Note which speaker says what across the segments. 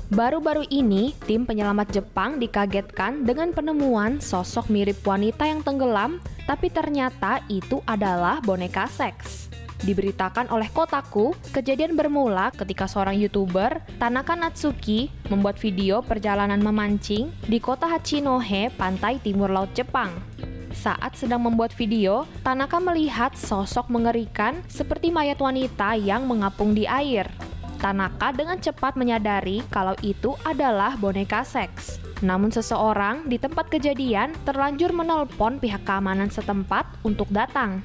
Speaker 1: Baru-baru ini, tim penyelamat Jepang dikagetkan dengan penemuan sosok mirip wanita yang tenggelam, tapi ternyata itu adalah boneka seks. Diberitakan oleh Kotaku, kejadian bermula ketika seorang YouTuber, Tanaka Natsuki, membuat video perjalanan memancing di kota Hachinohe, pantai timur laut Jepang. Saat sedang membuat video, Tanaka melihat sosok mengerikan seperti mayat wanita yang mengapung di air. Tanaka dengan cepat menyadari kalau itu adalah boneka seks. Namun seseorang di tempat kejadian terlanjur menelpon pihak keamanan setempat untuk datang.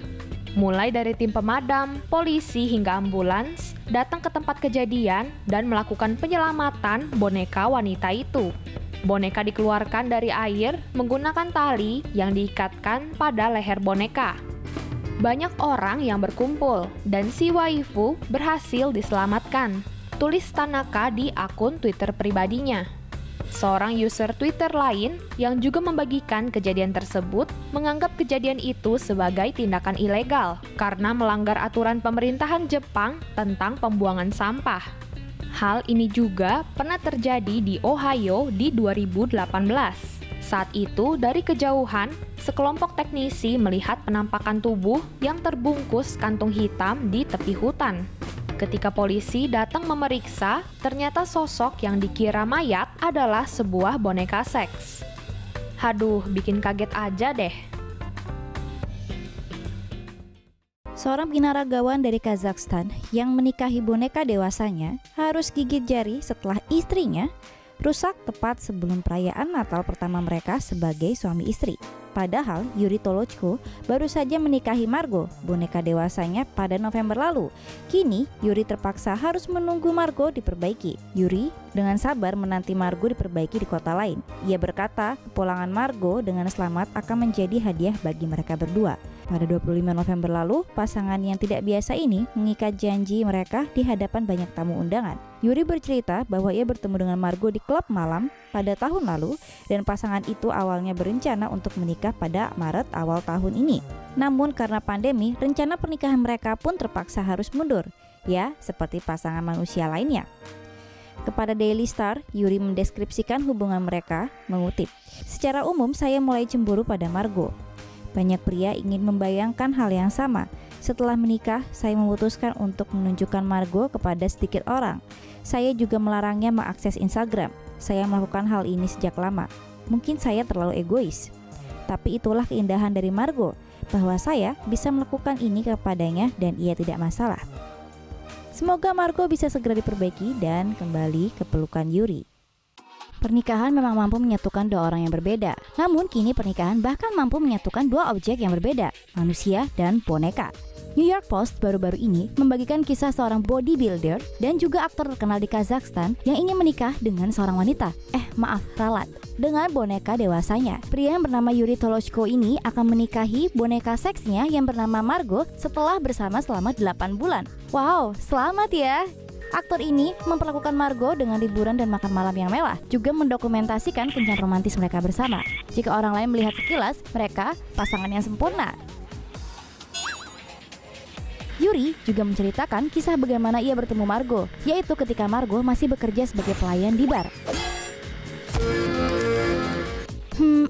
Speaker 1: Mulai dari tim pemadam, polisi hingga ambulans datang ke tempat kejadian dan melakukan penyelamatan boneka wanita itu. Boneka dikeluarkan dari air menggunakan tali yang diikatkan pada leher boneka. Banyak orang yang berkumpul, dan si waifu berhasil diselamatkan, tulis Tanaka di akun Twitter pribadinya. Seorang user Twitter lain yang juga membagikan kejadian tersebut menganggap kejadian itu sebagai tindakan ilegal karena melanggar aturan pemerintahan Jepang tentang pembuangan sampah. Hal ini juga pernah terjadi di Ohio di 2018. Saat itu, dari kejauhan, sekelompok teknisi melihat penampakan tubuh yang terbungkus kantung hitam di tepi hutan. Ketika polisi datang memeriksa, ternyata sosok yang dikira mayat adalah sebuah boneka seks. Haduh, bikin kaget aja deh.
Speaker 2: Seorang binaragawan dari Kazakhstan yang menikahi boneka dewasanya harus gigit jari setelah istrinya rusak tepat sebelum perayaan Natal pertama mereka sebagai suami istri. Padahal Yuri Tolochko baru saja menikahi Margo, boneka dewasanya, pada November lalu. Kini Yuri terpaksa harus menunggu Margo diperbaiki. Yuri dengan sabar menanti Margo diperbaiki di kota lain. Ia berkata kepulangan Margo dengan selamat akan menjadi hadiah bagi mereka berdua. Pada 25 November lalu, pasangan yang tidak biasa ini mengikat janji mereka di hadapan banyak tamu undangan. Yuri bercerita bahwa ia bertemu dengan Margo di klub malam pada tahun lalu dan pasangan itu awalnya berencana untuk menikah pada Maret awal tahun ini. Namun karena pandemi, rencana pernikahan mereka pun terpaksa harus mundur. Ya, seperti pasangan manusia lainnya. Kepada Daily Star, Yuri mendeskripsikan hubungan mereka, mengutip, "Secara umum saya mulai cemburu pada Margo. Banyak pria ingin membayangkan hal yang sama. Setelah menikah, saya memutuskan untuk menunjukkan Margo kepada sedikit orang. Saya juga melarangnya mengakses Instagram. Saya melakukan hal ini sejak lama. Mungkin saya terlalu egois. Tapi itulah keindahan dari Margo, bahwa saya bisa melakukan ini kepadanya dan ia tidak masalah." Semoga Margo bisa segera diperbaiki dan kembali ke pelukan Yuri. Pernikahan memang mampu menyatukan dua orang yang berbeda. Namun kini pernikahan bahkan mampu menyatukan dua objek yang berbeda, manusia dan boneka. New York Post baru-baru ini membagikan kisah seorang bodybuilder dan juga aktor terkenal di Kazakhstan yang ingin menikah dengan seorang wanita, ralat, dengan boneka dewasanya. Pria yang bernama Yuri Tolochko ini akan menikahi boneka seksnya yang bernama Margo setelah bersama selama 8 bulan. Wow, selamat ya! Aktor ini memperlakukan Margo dengan liburan dan makan malam yang mewah, juga mendokumentasikan kencan romantis mereka bersama. Jika orang lain melihat sekilas, mereka pasangan yang sempurna. Yuri juga menceritakan kisah bagaimana ia bertemu Margo, yaitu ketika Margo masih bekerja sebagai pelayan di bar.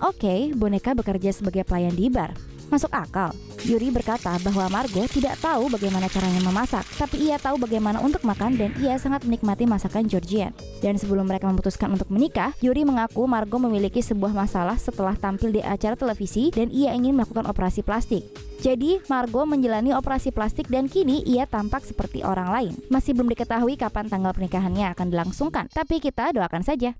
Speaker 2: Oke, boneka bekerja sebagai pelayan di bar. Masuk akal. Yuri berkata bahwa Margo tidak tahu bagaimana caranya memasak, tapi ia tahu bagaimana untuk makan dan ia sangat menikmati masakan Georgian. Dan sebelum mereka memutuskan untuk menikah, Yuri mengaku Margo memiliki sebuah masalah setelah tampil di acara televisi dan ia ingin melakukan operasi plastik. Jadi, Margo menjalani operasi plastik dan kini ia tampak seperti orang lain. Masih belum diketahui kapan tanggal pernikahannya akan dilangsungkan, tapi kita doakan saja.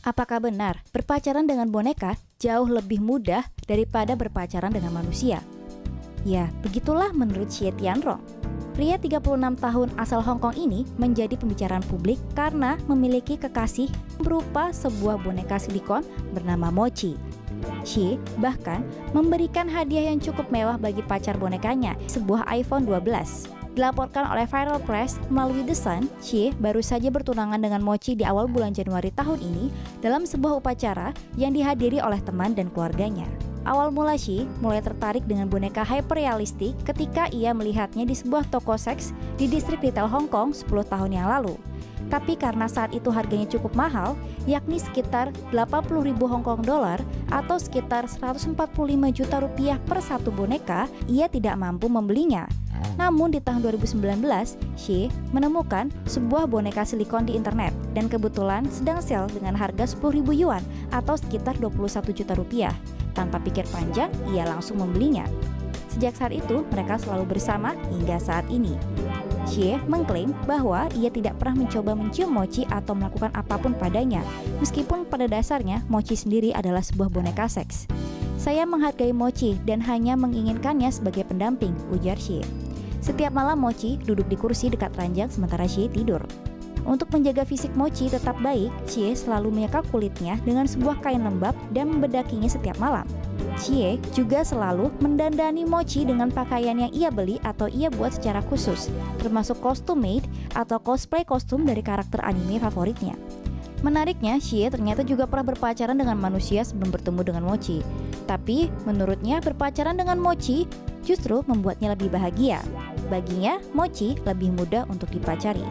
Speaker 2: Apakah benar berpacaran dengan boneka jauh lebih mudah daripada berpacaran dengan manusia? Ya, begitulah menurut Xie Tianrong. Pria 36 tahun asal Hong Kong ini menjadi pembicaraan publik karena memiliki kekasih berupa sebuah boneka silikon bernama Mochi. Xie bahkan memberikan hadiah yang cukup mewah bagi pacar bonekanya, sebuah iPhone 12. Dilaporkan oleh Viral Press melalui The Sun, Xie baru saja bertunangan dengan Mochi di awal bulan Januari tahun ini dalam sebuah upacara yang dihadiri oleh teman dan keluarganya. Awal mula Xie mulai tertarik dengan boneka hyperrealistik ketika ia melihatnya di sebuah toko seks di distrik retail Hong Kong 10 tahun yang lalu. Tapi karena saat itu harganya cukup mahal, yakni sekitar 80.000 Hong Kong dollar atau sekitar 145 juta rupiah per satu boneka, ia tidak mampu membelinya. Namun di tahun 2019, Xie menemukan sebuah boneka silikon di internet dan kebetulan sedang sale dengan harga 10.000 yuan atau sekitar 21 juta rupiah. Tanpa pikir panjang, ia langsung membelinya. Sejak saat itu, mereka selalu bersama hingga saat ini. Xie mengklaim bahwa ia tidak pernah mencoba mencium Mochi atau melakukan apapun padanya, meskipun pada dasarnya Mochi sendiri adalah sebuah boneka seks. Saya menghargai Mochi dan hanya menginginkannya sebagai pendamping, ujar Xie. Setiap malam Mochi duduk di kursi dekat ranjang sementara Xie tidur. Untuk menjaga fisik Mochi tetap baik, Xie selalu menyeka kulitnya dengan sebuah kain lembab dan membedakinya setiap malam. Xie juga selalu mendandani Mochi dengan pakaian yang ia beli atau ia buat secara khusus, termasuk costume made atau cosplay kostum dari karakter anime favoritnya. Menariknya, Xie ternyata juga pernah berpacaran dengan manusia sebelum bertemu dengan Mochi. Tapi, menurutnya berpacaran dengan Mochi justru membuatnya lebih bahagia. Baginya, Mochi lebih mudah untuk dipacari.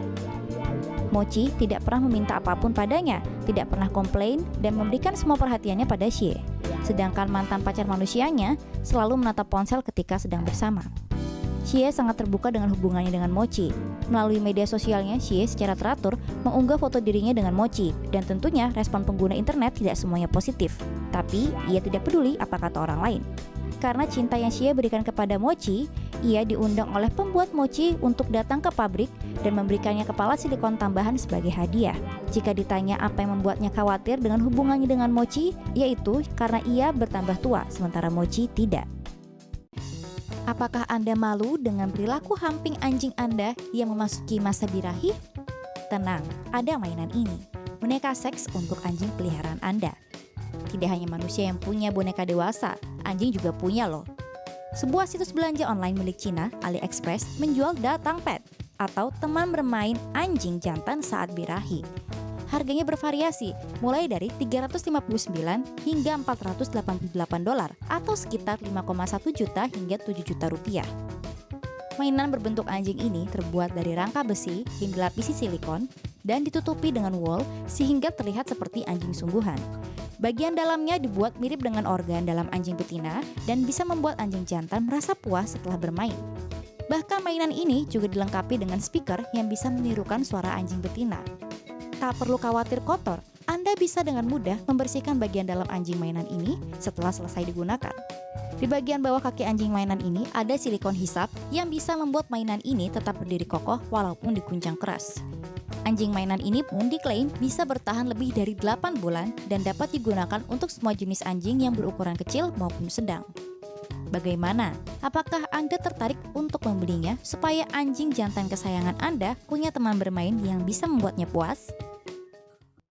Speaker 2: Mochi tidak pernah meminta apapun padanya, tidak pernah komplain, dan memberikan semua perhatiannya pada Xie. Sedangkan mantan pacar manusianya selalu menatap ponsel ketika sedang bersama. Xie sangat terbuka dengan hubungannya dengan Mochi. Melalui media sosialnya, Xie secara teratur mengunggah foto dirinya dengan Mochi, dan tentunya respon pengguna internet tidak semuanya positif. Tapi, ia tidak peduli apa kata orang lain. Karena cinta yang Xie berikan kepada Mochi, ia diundang oleh pembuat Mochi untuk datang ke pabrik dan memberikannya kepala silikon tambahan sebagai hadiah. Jika ditanya apa yang membuatnya khawatir dengan hubungannya dengan Mochi, yaitu karena ia bertambah tua, sementara Mochi tidak. Apakah Anda malu dengan perilaku hamping anjing Anda yang memasuki masa birahi? Tenang, ada mainan ini, boneka seks untuk anjing peliharaan Anda. Tidak hanya manusia yang punya boneka dewasa, anjing juga punya loh. Sebuah situs belanja online milik Cina, AliExpress, menjual datang pet atau teman bermain anjing jantan saat birahi. Harganya bervariasi, mulai dari 359 hingga 488 dolar atau sekitar 5,1 juta hingga 7 juta rupiah. Mainan berbentuk anjing ini terbuat dari rangka besi yang dilapisi silikon dan ditutupi dengan wool sehingga terlihat seperti anjing sungguhan. Bagian dalamnya dibuat mirip dengan organ dalam anjing betina dan bisa membuat anjing jantan merasa puas setelah bermain. Bahkan mainan ini juga dilengkapi dengan speaker yang bisa menirukan suara anjing betina. Tak perlu khawatir kotor, Anda bisa dengan mudah membersihkan bagian dalam anjing mainan ini setelah selesai digunakan. Di bagian bawah kaki anjing mainan ini ada silikon hisap yang bisa membuat mainan ini tetap berdiri kokoh walaupun diguncang keras. Anjing mainan ini pun diklaim bisa bertahan lebih dari 8 bulan dan dapat digunakan untuk semua jenis anjing yang berukuran kecil maupun sedang. Bagaimana? Apakah Anda tertarik untuk membelinya supaya anjing jantan kesayangan Anda punya teman bermain yang bisa membuatnya puas?